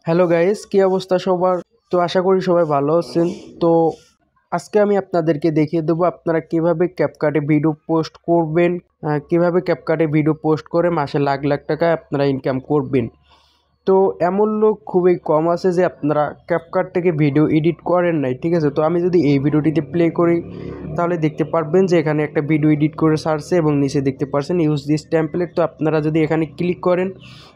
Hello guys, কি অবস্থা সবার? তো আশা করি সবাই ভালো আছেন। তো আজকে আমি আপনাদেরকে দেখিয়ে দেবো আপনারা কিভাবে ক্যাপকাটে ভিডিও পোস্ট করবেন, কিভাবে ক্যাপকাটে ভিডিও পোস্ট করে মাসে লাখ লাখ টাকা আপনারা ইনকাম করবেন। তো এমন লোক খুবই কম আছে যে আপনারা ক্যাপকাট থেকে ভিডিও এডিট করেন নাই, ঠিক আছে? তো আমি যদি এই ভিডিওটিতে প্লে করি তাহলে দেখতে পারবেন যে এখানে একটা ভিডিও এডিট করে সারছে এবং নিচে দেখতে পারছেন ইউজ দিস টেমপ্লেট। তো আপনারা যদি এখানে ক্লিক করেন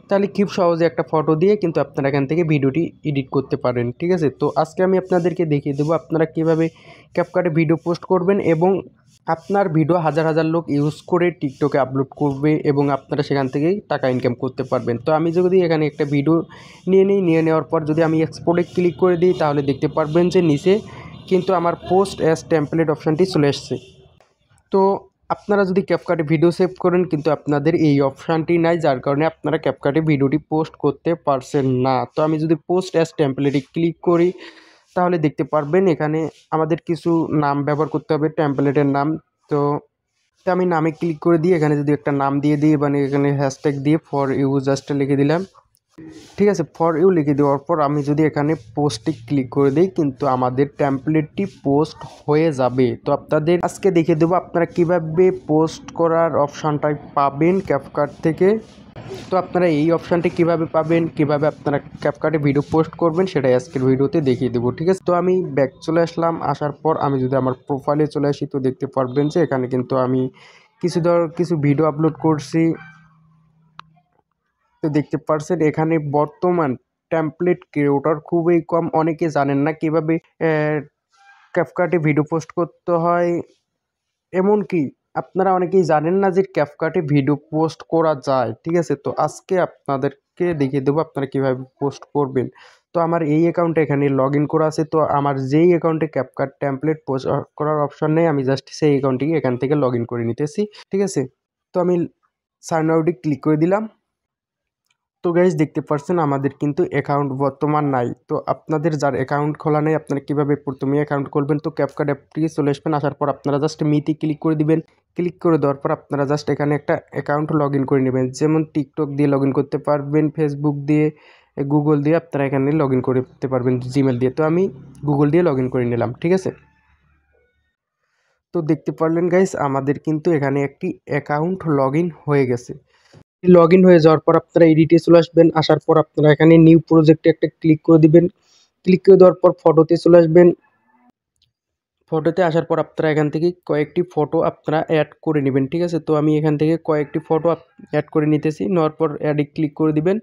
তাহলে খুব সহজে একটা ফটো দিয়ে কিন্তু আপনারা এখান থেকে ভিডিওটি এডিট করতে পারেন, ঠিক আছে? তো আজকে আমি আপনাদেরকে দেখিয়ে দেবো আপনারা কীভাবে ক্যাপকাটে ভিডিও পোস্ট করবেন এবং আপনার ভিডিও হাজার হাজার লোক ইউজ করে টিকটকে আপলোড করবে এবং আপনারা সেখান থেকেই টাকা ইনকাম করতে পারবেন। তো আমি যদি এখানে একটা ভিডিও নিয়ে নেওয়ার পর যদি আমি এক্সপোর্টে ক্লিক করে দিই তাহলে দেখতে পারবেন যে নিচে কিন্তু আমার পোস্ট অ্যাজ টেমপ্লেট অপশানটি চলে এসছে। তো আপনারা যদি ক্যাপকাটে ভিডিও সেভ করেন কিন্তু আপনাদের এই অপশানটি নাই, যার কারণে আপনারা ক্যাপকাটে ভিডিওটি পোস্ট করতে পারছেন না। তো আমি যদি পোস্ট অ্যাজ টেমপ্লেটে ক্লিক করি তাহলে দেখতে পারবেন এখানে আমাদের কিছু নাম ব্যবহার করতে হবে, টেমপ্লেটের নাম। তো আমি নামে ক্লিক করে দিয়ে এখানে যদি একটা নাম দিয়ে দিই, মানে এখানে হ্যাশট্যাগ দিয়ে ফর ইউ জাস্ট লিখে দিলাম, ঠিক আছে? ফর ইউ লিখে দেওয়ার পর আমি যদি এখানে পোস্টে ক্লিক করে দিই কিন্তু আমাদের টেমপ্লেটটি পোস্ট হয়ে যাবে। তো আপনাদের আজকে দেখিয়ে দেবো আপনারা কিভাবে পোস্ট করার অপশানটা পাবেন ক্যাপকাট থেকে। তো আপনারা এই অপশানটি কিভাবে পাবেন, কিভাবে আপনারা ক্যাপকাটে ভিডিও পোস্ট করবেন সেটাই আজকের ভিডিওতে দেখিয়ে দেবো, ঠিক আছে? তো আমি ব্যাক চলে আসলাম, আসার পর আমি যদি আমার প্রোফাইলে চলে আসি তো দেখতে পারবেন যে এখানে কিন্তু আমি কিছু ভিডিও আপলোড করছি। তো দেখতে পারছেন এখানে বর্তমান টেমপ্লেট ক্রিয়েটর খুবই কম, অনেকে জানেন না কিভাবে ক্যাপকাটে ভিডিও পোস্ট করতে হয়। এমনকি আপনারা অনেকেই জানেন না যে ক্যাপকাটে ভিডিও পোস্ট করা যায়, ঠিক আছে? তো আজকে আপনাদেরকে দেখিয়ে দেবো আপনারা কীভাবে পোস্ট করবেন। তো আমার এই অ্যাকাউন্টে এখানে লগ ইন করা আছে। তো আমার যেই অ্যাকাউন্টে ক্যাপকাট টেমপ্লেট পোস্ট করার অপশন নেই, আমি জাস্ট সেই অ্যাকাউন্টটিকে এখান থেকে লগ ইন করে নিতেছি, ঠিক আছে? তো আমি সাইন আউটে ক্লিক করে দিলাম। তো গাইজ দেখতে পাচ্ছেন আমাদের কিন্তু অ্যাকাউন্ট বর্তমান নাই। তো আপনাদের যার অ্যাকাউন্ট খোলা নেই আপনারা কীভাবে প্রথমে অ্যাকাউন্ট করবেন, তো ক্যাপকাট অ্যাপটিকে চলে আসবেন, আসার পর আপনারা জাস্ট মিতে ক্লিক করে দিবেন। ক্লিক করে দেওয়ার পর আপনারা জাস্ট এখানে একটা অ্যাকাউন্ট লগ ইন করে নেবেন, যেমন টিকটক দিয়ে লগ ইন করতে পারবেন, ফেসবুক দিয়ে, গুগল দিয়ে আপনারা এখানে লগ ইন করতে পারবেন, জিমেল দিয়ে। তো আমি গুগল দিয়ে লগ ইন করে নিলাম, ঠিক আছে? তো দেখতে পারলেন গাইস আমাদের কিন্তু এখানে একটি অ্যাকাউন্ট লগ ইন হয়ে গেছে। লগ ইন হয়ে যাওয়ার পর আপনারা এডিটে চলে আসবেন, আসার পর আপনারা এখানে নিউ প্রজেক্টে একটা ক্লিক করে দিবেন। ক্লিক করে দেওয়ার পর ফটোতে চলে আসবেন। ফটোতে আসার পর আপনারা এখান থেকে কয়েকটি ফটো আপনারা অ্যাড করে নেবেন, ঠিক আছে? তো আমি এখান থেকে কয়েকটি ফটো অ্যাড করে নিতেছি, নেওয়ার পর অ্যাডে ক্লিক করে দিবেন।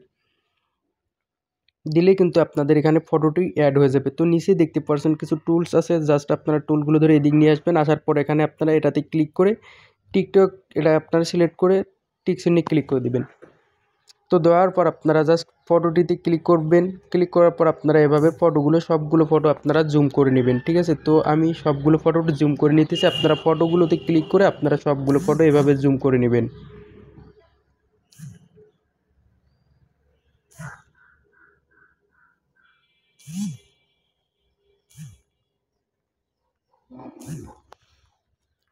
দিলেই কিন্তু আপনাদের এখানে ফটোটি অ্যাড হয়ে যাবে। তো নিচে দেখতে পাচ্ছেন কিছু টুলস আছে, জাস্ট আপনারা টুলগুলো ধরে এদিক নিয়ে আসবেন, আসার পর এখানে আপনারা এটাতে ক্লিক করে টিকটক এটা আপনারা সিলেক্ট করে টিক চিহ্নে ক্লিক করে দিবেন। তো দেওয়ার পর আপনারা জাস্ট ফটোটিতে ক্লিক করবেন। ক্লিক করার পর আপনারা এভাবে সবগুলো ফটো আপনারা জুম করে নেবেন, ঠিক আছে? তো আমি সবগুলো ফটোটি জুম করে নিতেছি, আপনারা ফটোগুলোতে ক্লিক করে আপনারা সবগুলো ফটো এভাবে জুম করে নেবেন।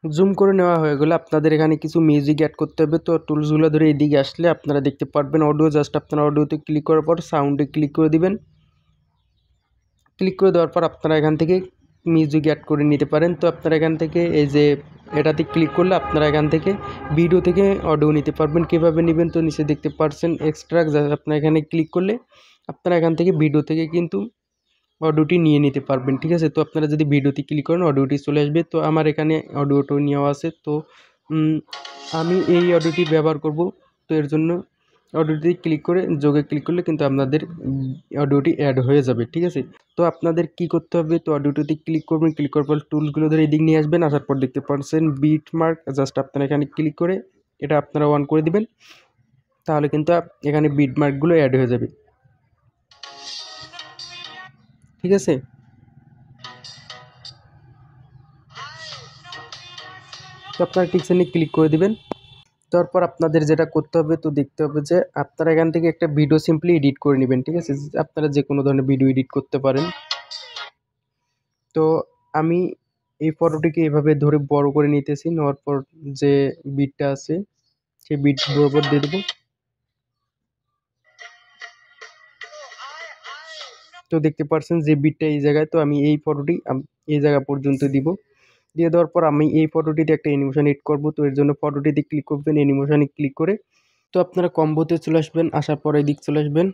জুম করে নেওয়া হয়ে গেলে আপনাদের এখানে কিছু মিউজিক অ্যাড করতে হবে। তো টুলসগুলো ধরে এদিকে আসলে আপনারা দেখতে পারবেন অডিও, জাস্ট আপনারা অডিওতে ক্লিক করার পর সাউন্ডে ক্লিক করে দিবেন। ক্লিক করে দেওয়ার পর আপনারা এখান থেকে মিউজিক অ্যাড করে নিতে পারেন। তো আপনারা এখান থেকে এই যে এটাতে ক্লিক করলে আপনারা এখান থেকে ভিডিও থেকে অডিও নিতে পারবেন। কীভাবে নেবেন তো নিচে দেখতে পাচ্ছেন এক্সট্রাক্ট, আপনারা এখানে ক্লিক করলে আপনারা এখান থেকে ভিডিও থেকে কিন্তু অডিওটি নিয়ে নিতে পারবেন, ঠিক আছে? তো আপনারা যদি ভিডিওতে ক্লিক করেন অডিওটি চলে আসবে। তো আমার এখানে অডিওটো নেওয়া আছে, তো আমি এই অডিওটি ব্যবহার করব। তো এর জন্য অডিওটি ক্লিক করে যোগে ক্লিক করলে কিন্তু আপনাদের অডিওটি অ্যাড হয়ে যাবে, ঠিক আছে? তো আপনাদের কি করতে হবে, তো অডিওটিতে ক্লিক করবেন, ক্লিক করার পর টুলসগুলো ধরে এদিক নিয়ে আসবেন, আসার পর দেখতে পাচ্ছেন বিট মার্ক, জাস্ট আপনারা এখানে ক্লিক করে এটা আপনারা অন করে দিবেন, তাহলে কিন্তু এখানে বিট মার্কগুলো অ্যাড হয়ে যাবে, ঠিক আছে? তো আপনারা টিকসেনে ক্লিক করে দিবেন। তারপর আপনাদের যেটা করতে হবে, তো দেখতে হবে যে আপনারা এখান থেকে একটা ভিডিও সিম্পলি এডিট করে নেবেন, ঠিক আছে? আপনারা যে কোনো ধরনের ভিডিও এডিট করতে পারেন। তো আমি এই ফটোটিকে এভাবে ধরে বড় করে নিতেছি, নেওয়ার পর যে বিটটা আছে সেই বিট বরাবর দিয়ে দেবো। তো দেখতে পাচ্ছেন যে বিটটা এই জায়গায়, তো আমি এই ফটোটি এই জায়গা পর্যন্ত দিব। দিয়ে দেওয়ার পর আমি এই ফটোটিতে একটা অ্যানিমেশন এড করব। তো এর জন্য ফটোটিতে ক্লিক করবেন, অ্যানিমেশনে ক্লিক করে তো আপনারা কম্বোতে চলে আসবেন। আসার পর এদিক চলে আসবেন।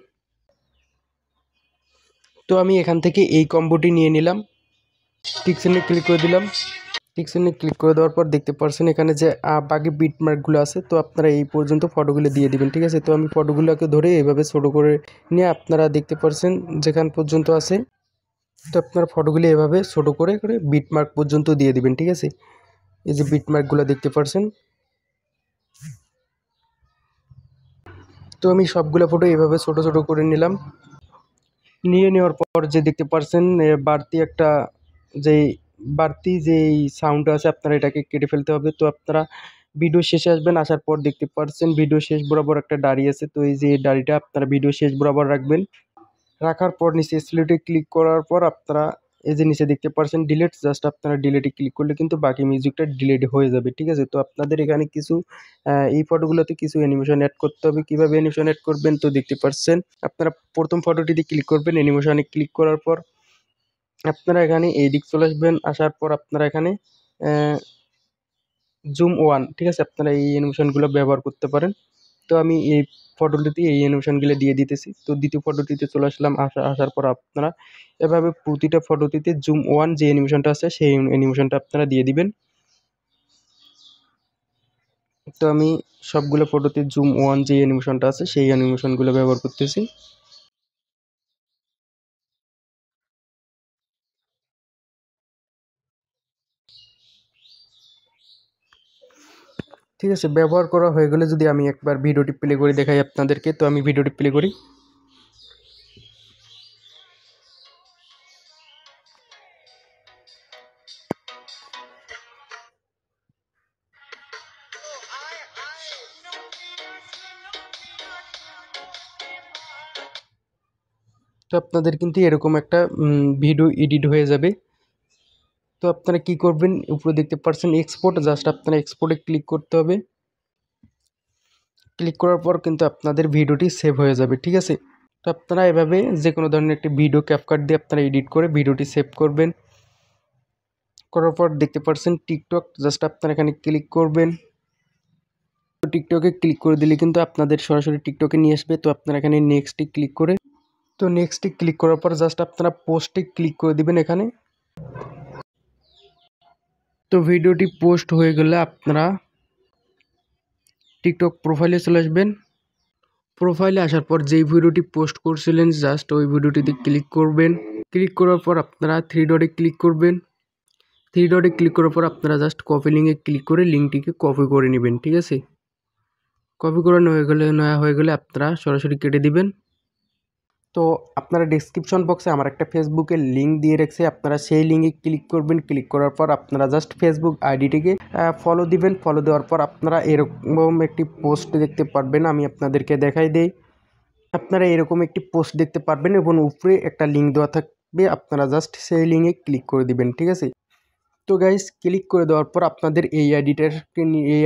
তো আমি এখান থেকে এই কম্বোটি নিয়ে নিলাম, টিকসেনে ক্লিক করে দিলাম। টিকসেনে ক্লিক করে দেওয়ার পর দেখতে পাচ্ছেন এখানে যে বাকি বিটমার্কগুলো আছে, তো আপনারা এই পর্যন্ত ফটোগুলো দিয়ে দিবেন, ঠিক আছে। তো আমি ফটোগুলোকে ধরে এইভাবে ছোটো করে নিয়ে আপনারা দেখতে পাচ্ছেন যেখান পর্যন্ত আছে, তো আপনারা ফটোগুলো এভাবে ছোটো করে করে বিটমার্ক পর্যন্ত দিয়ে দিবেন, ঠিক আছে। এই যে বিটমার্কগুলো দেখতে পাচ্ছেন, তো আমি সবগুলো ফটো এভাবে ছোটো ছোটো করে নিলাম। নিয়ে নেওয়ার পর যে দেখতে পাচ্ছেন বাড়তি যেই সাউন্ড আছে, আপনারা এটাকে কেটে ফেলতে হবে। তো আপনারা ভিডিও শেষে আসবেন। আসার পর দেখতে পাচ্ছেন ভিডিও শেষ বরাবর একটা দাড়ি আছে, তো এই যে দাড়িটা আপনারা ভিডিও শেষ বরাবর রাখবেন। রাখার পর নিচে স্লিটে ক্লিক করার পর আপনারা এই যে নিচে দেখতে পাচ্ছেন ডিলিট, জাস্ট আপনারা ডিলিটে ক্লিক করলে কিন্তু বাকি মিউজিকটা ডিলিট হয়ে যাবে, ঠিক আছে। তো আপনাদের এখানে কিছু এই ফটোগুলোতে কিছু অ্যানিমেশন অ্যাড করতে হবে। কিভাবে অ্যানিমেশন অ্যাড করবেন তো দেখতে পাচ্ছেন, আপনারা প্রথম ফটোটিতে ক্লিক করবেন, অ্যানিমেশনে ক্লিক করার পর আপনারা এখানে এই দিক চলে আসবেন। আসার পর আপনারা এখানে জুম ওয়ান, ঠিক আছে, আপনারা এই অ্যানিমেশনগুলো ব্যবহার করতে পারেন। তো আমি এই ফটোটিতে এই অ্যানিমেশনগুলো দিয়ে দিতেছি। তো দ্বিতীয় ফটোটিতে চলে আসলাম। আসার পর আপনারা এভাবে প্রতিটা ফটোটিতে জুম ওয়ান যে অ্যানিমেশনটা আছে সেই অ্যানিমেশনটা আপনারা দিয়ে দিবেন। তো আমি সবগুলো ফটোতে জুম ওয়ান যে অ্যানিমেশনটা আছে সেই অ্যানিমেশনগুলো ব্যবহার করতেছি। ঠিক আছে, ব্যবহার করা হয়ে গেলে যদি আমি একবার ভিডিওটি প্লে করে দেখাই আপনাদেরকে, তো আমি ভিডিওটি প্লে করি। তো আপনাদের কিন্তু এরকম একটা ভিডিও এডিট হয়ে যাবে। তো আপনারা কি করবেন, উপরে দেখতে পাচ্ছেন এক্সপোর্ট, জাস্ট আপনারা এক্সপোর্টে ক্লিক করতে হবে। ক্লিক করার পর কিন্তু আপনাদের ভিডিওটি সেভ হয়ে যাবে, ঠিক আছে। তো আপনারা এভাবে যে কোনো ধরনের একটি ভিডিও ক্যাপকাট দিয়ে আপনারা এডিট করে ভিডিওটি সেভ করবেন। করার পর দেখতে পাচ্ছেন টিকটক, জাস্ট আপনারা এখানে ক্লিক করবেন। তো টিকটকে ক্লিক করে দিলে কিন্তু আপনাদের সরাসরি টিকটকে নিয়ে আসবে। তো আপনারা এখানে নেক্সটে ক্লিক করে, তো নেক্সটে ক্লিক করার পর জাস্ট আপনারা পোস্টে ক্লিক করে দিবেন এখানে। তো ভিডিওটি পোস্ট হয়ে গেলে আপনারা টিকটক প্রোফাইলে চলে আসবেন। প্রোফাইলে আসার পর যেই ভিডিওটি পোস্ট করছিলেন জাস্ট ওই ভিডিওটিতে ক্লিক করবেন। ক্লিক করার পর আপনারা থ্রি ডটে ক্লিক করবেন। থ্রি ডটে ক্লিক করার পর আপনারা জাস্ট কপি লিঙ্কে ক্লিক করে লিঙ্কটিকে কপি করে নেবেন, ঠিক আছে। কপি করে নেওয়া হয়ে গেলে আপনারা সরাসরি কেটে দিবেন। তো আপনারা ডেসক্রিপশন বক্সে আমার একটা ফেসবুকের লিঙ্ক দিয়ে রেখেছে, আপনারা সেই লিঙ্কে ক্লিক করবেন। ক্লিক করার পর আপনারা জাস্ট ফেসবুক আইডিটিকে ফলো দিবেন। ফলো দেওয়ার পর আপনারা এরকম একটি পোস্ট দেখতে পারবেন, আমি আপনাদেরকে দেখাই দেই। আপনারা এরকম একটি পোস্ট দেখতে পারবেন এবং উপরে একটা লিঙ্ক দেওয়া থাকবে, আপনারা জাস্ট সেই লিঙ্কে ক্লিক করে দিবেন, ঠিক আছে। তো গাইস ক্লিক করে দেওয়ার পর আপনাদের এই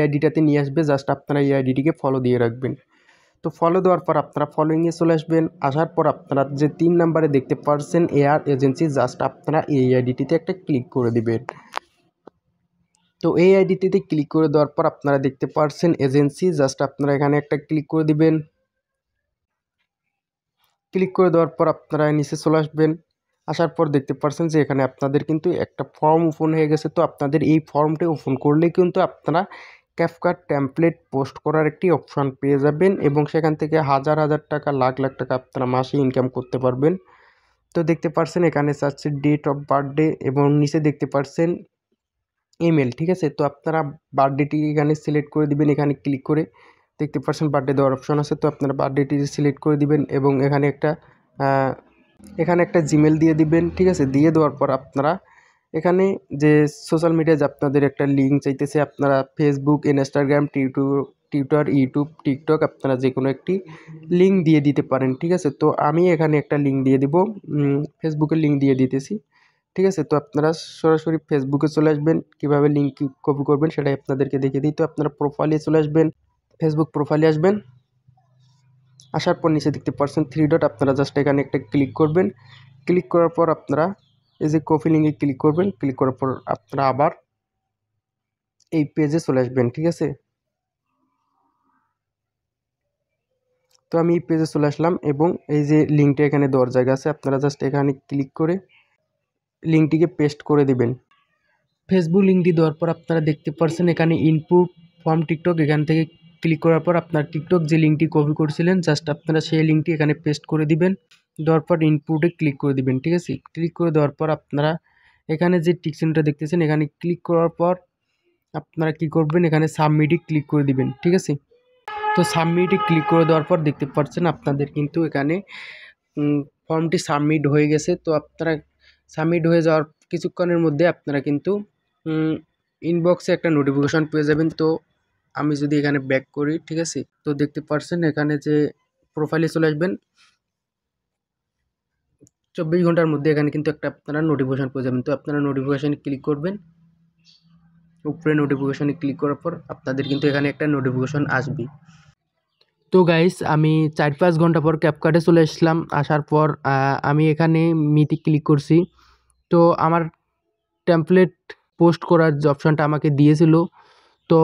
আইডিটাতে নিয়ে আসবে, জাস্ট আপনারা এই আইডিটিকে ফলো দিয়ে রাখবেন। তো ফলো দেওয়ার পর আপনারা ফলোইংয়ে চলে আসবেন। আসার পর আপনারা যে 3 নাম্বারে দেখতে পাচ্ছেন এয়ার এজেন্সি, জাস্ট আপনারা এই আইডিটিতে একটা ক্লিক করে দিবেন। তো এই আইডিটিতে ক্লিক করে দেওয়ার পর আপনারা দেখতে পাচ্ছেন এজেন্সি, জাস্ট আপনারা এখানে একটা ক্লিক করে দিবেন। ক্লিক করে দেওয়ার পর আপনারা নিচে চলে আসবেন। আসার পর দেখতে পাচ্ছেন যে এখানে আপনাদের কিন্তু একটা ফর্ম ওপেন হয়ে গেছে। তো আপনাদের এই ফর্মটি ওপেন করলে কিন্তু আপনারা ক্যাপকাট টেমপ্লেট পোস্ট করার একটি অপশন পেয়ে যাবেন এবং সেখান থেকে হাজার হাজার টাকা, লাখ লাখ টাকা আপনারা মাসে ইনকাম করতে পারবেন। তো দেখতে পাচ্ছেন এখানে চাচ্ছে ডেট অফ বার্থডে এবং নিচে দেখতে পাচ্ছেন ইমেল, ঠিক আছে। তো আপনারা বার্থডেটি এখানে সিলেক্ট করে দিবেন। এখানে ক্লিক করে দেখতে পাচ্ছেন বার্থডে দেওয়ার অপশন আছে, তো আপনারা বার্থডেটি সিলেক্ট করে দিবেন এবং এখানে একটা জিমেল দিয়ে দিবেন, ঠিক আছে। দিয়ে দেওয়ার পর আপনারা এখানে যে সোশ্যাল মিডিয়া যে আপনাদের একটা লিঙ্ক চাইতেছে, আপনারা Facebook, Instagram, Twitter, YouTube, TikTok আপনারা যে কোনো একটি লিঙ্ক দিয়ে দিতে পারেন, ঠিক আছে। তো আমি এখানে একটা লিঙ্ক দিয়ে দিব, ফেসবুকের লিঙ্ক দিয়ে দিতেছি, ঠিক আছে। তো আপনারা সরাসরি ফেসবুকে চলে আসবেন। কীভাবে লিঙ্ক কপি করবেন সেটাই আপনাদেরকে দেখিয়ে দিই। তো আপনারা প্রোফাইলে চলে আসবেন, ফেসবুক প্রোফাইলে আসবেন। আসার পর নিচে দেখতে পাচ্ছেন থ্রি ডট, আপনারা জাস্ট এখানে একটা ক্লিক করবেন। ক্লিক করার পর আপনারা এই যে কপি লিঙ্কে ক্লিক করবেন, ক্লিক করার পর আপনারা আবার এই পেজে চলে আসবেন। ঠিক আছে, তো আমি এই পেজে চলে আসলাম এবং এই যে লিঙ্কটা এখানে দেওয়ার জায়গা আছে, আপনারা জাস্ট এখানে ক্লিক করে লিঙ্কটিকে পেস্ট করে দিবেন। ফেসবুক লিঙ্কটি দেওয়ার পর আপনারা দেখতে পাচ্ছেন এখানে ইনপুট ফ্রম টিকটক, এখান থেকে ক্লিক করার পর আপনার টিকটক যে লিঙ্কটি কপি করছিলেন জাস্ট আপনারা সেই লিঙ্কটি এখানে পেস্ট করে দিবেন। দেওয়ার পর ইনপুটে ক্লিক করে দিবেন। ঠিক আছে, ক্লিক করে দেওয়ার পর আপনারা এখানে যে টিক চিহ্নটা দেখতেছেন এখানে ক্লিক করার পর আপনারা কি করবেন, এখানে সাবমিটে ক্লিক করে দিবেন। ঠিক আছে, তো সাবমিটে ক্লিক করে দেওয়ার পর দেখতে পাচ্ছেন আপনাদের কিন্তু এখানে ফর্মটি সাবমিট হয়ে গেছে। তো আপনারা সাবমিট হয়ে যাওয়ার কিছুক্ষণের মধ্যে আপনারা কিন্তু ইনবক্সে একটা নোটিফিকেশন পেয়ে যাবেন। তো আমি যদি এখানে ব্যাক করি, ঠিক আছে, তো দেখতে পাচ্ছেন এখানে যে প্রোফাইলে চলে আসবেন, 24 ঘন্টার মধ্যে এখানে কিন্তু একটা আপনারা নোটিফিকেশন পেয়ে যাবেন। তো আপনারা নোটিফিকেশানে ক্লিক করবেন, উপরে নোটিফিকেশানে ক্লিক করার পর আপনাদের কিন্তু এখানে একটা নোটিফিকেশন আসবে। তো গাইস আমি 4-5 ঘন্টা পর ক্যাপকাটে চলে আসলাম। আসার পর আমি এখানে মিতে ক্লিক করছি। তো আমার টেমপ্লেট পোস্ট করার যে অপশানটা আমাকে দিয়েছিল, তো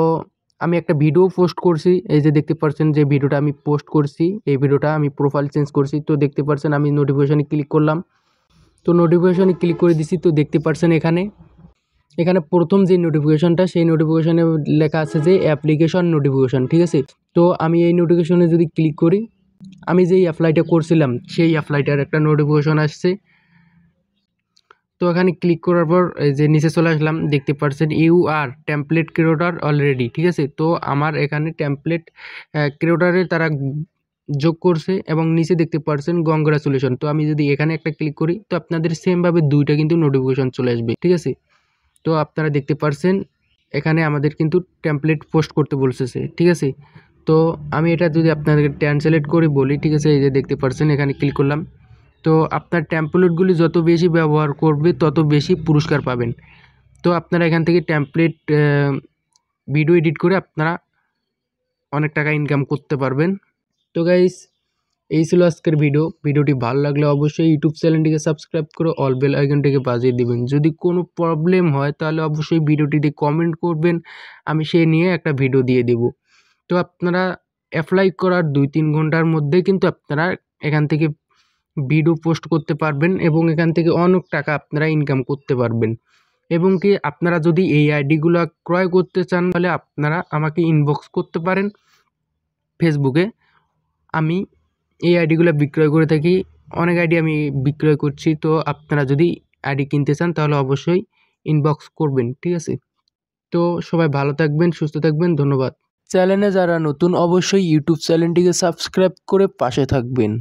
আমি একটা ভিডিও পোস্ট করছি। এই যে দেখতে পাচ্ছেন যে ভিডিওটা আমি পোস্ট করছি, এই ভিডিওটা আমি প্রোফাইল চেঞ্জ করছি। তো দেখতে পাচ্ছেন আমি নোটিফিকেশানে ক্লিক করলাম, তো নোটিফিকেশানে ক্লিক করে দিছি। তো দেখতে পাচ্ছেন এখানে প্রথম যে নোটিফিকেশানটা, সেই নোটিফিকেশানে লেখা আছে যে অ্যাপ্লিকেশন নোটিফিকেশান। ঠিক আছে, তো আমি এই নোটিফিকেশানে যদি ক্লিক করি, আমি যেই অ্যাপ্লাইটা করছিলাম সেই অ্যাপ্লাইটার একটা নোটিফিকেশান আসছে। তো এখানে ক্লিক করার পর এই যে নিচে চলে আসলাম, দেখতে পাচ্ছেন you are template creator already. ঠিক আছে, তো আমার এখানে টেমপ্লেট ক্রিয়েটরে তারা যোগ করছে এবং নিচে দেখতে পাচ্ছেন কংগ্রাচুলেশন। তো আমি যদি এখানে একটা ক্লিক করি, তো আপনাদের সেমভাবে দুইটা কিন্তু নোটিফিকেশন চলে আসবে। ঠিক আছে, তো আপনারা দেখতে পাচ্ছেন এখানে আমাদের কিন্তু টেমপ্লেট পোস্ট করতে বলতেছে। ঠিক আছে, তো আমি এটা যদি আপনাদেরকে ট্রান্সলেট করে বলি, ঠিক আছে, এই যে দেখতে পাচ্ছেন এখানে ক্লিক করলাম। তো আপনার টেমপ্লেটগুলি যত বেশি ব্যবহার করবে তত বেশি পুরস্কার পাবেন। তো আপনারা এখান থেকে টেমপ্লেট ভিডিও এডিট করে আপনারা অনেক টাকা ইনকাম করতে পারবেন। তো গাইস এই ছিল আজকের ভিডিওটি ভালো লাগলে অবশ্যই ইউটিউব চ্যানেলটিকে সাবস্ক্রাইব করে অল বেল আইকনটিকে বাজিয়ে দিবেন। যদি কোনো প্রবলেম হয় তাহলে অবশ্যই ভিডিওটিতে কমেন্ট করবেন, আমি সেই নিয়ে একটা ভিডিও দিয়ে দেব। তো আপনারা অ্যাপ্লাই করার 2-3 ঘন্টার মধ্যে কিন্তু আপনারা এখান থেকে ভিডিও পোস্ট করতে পারবেন এবং এখান থেকে অনেক টাকা আপনারা ইনকাম করতে পারবেন। এবং কি আপনারা যদি এই আইডিগুলো ক্রয় করতে চান তাহলে আপনারা আমাকে ইনবক্স করতে পারেন ফেসবুকে। আমি এই আইডিগুলো বিক্রয় করে থাকি, অনেক আইডি আমি বিক্রয় করছি। তো আপনারা যদি আইডি কিনতে চান তাহলে অবশ্যই ইনবক্স করবেন। ঠিক আছে, তো সবাই ভালো থাকবেন, সুস্থ থাকবেন, ধন্যবাদ। চ্যানেলে যারা নতুন অবশ্যই ইউটিউব চ্যানেলটিকে সাবস্ক্রাইব করে পাশে থাকবেন।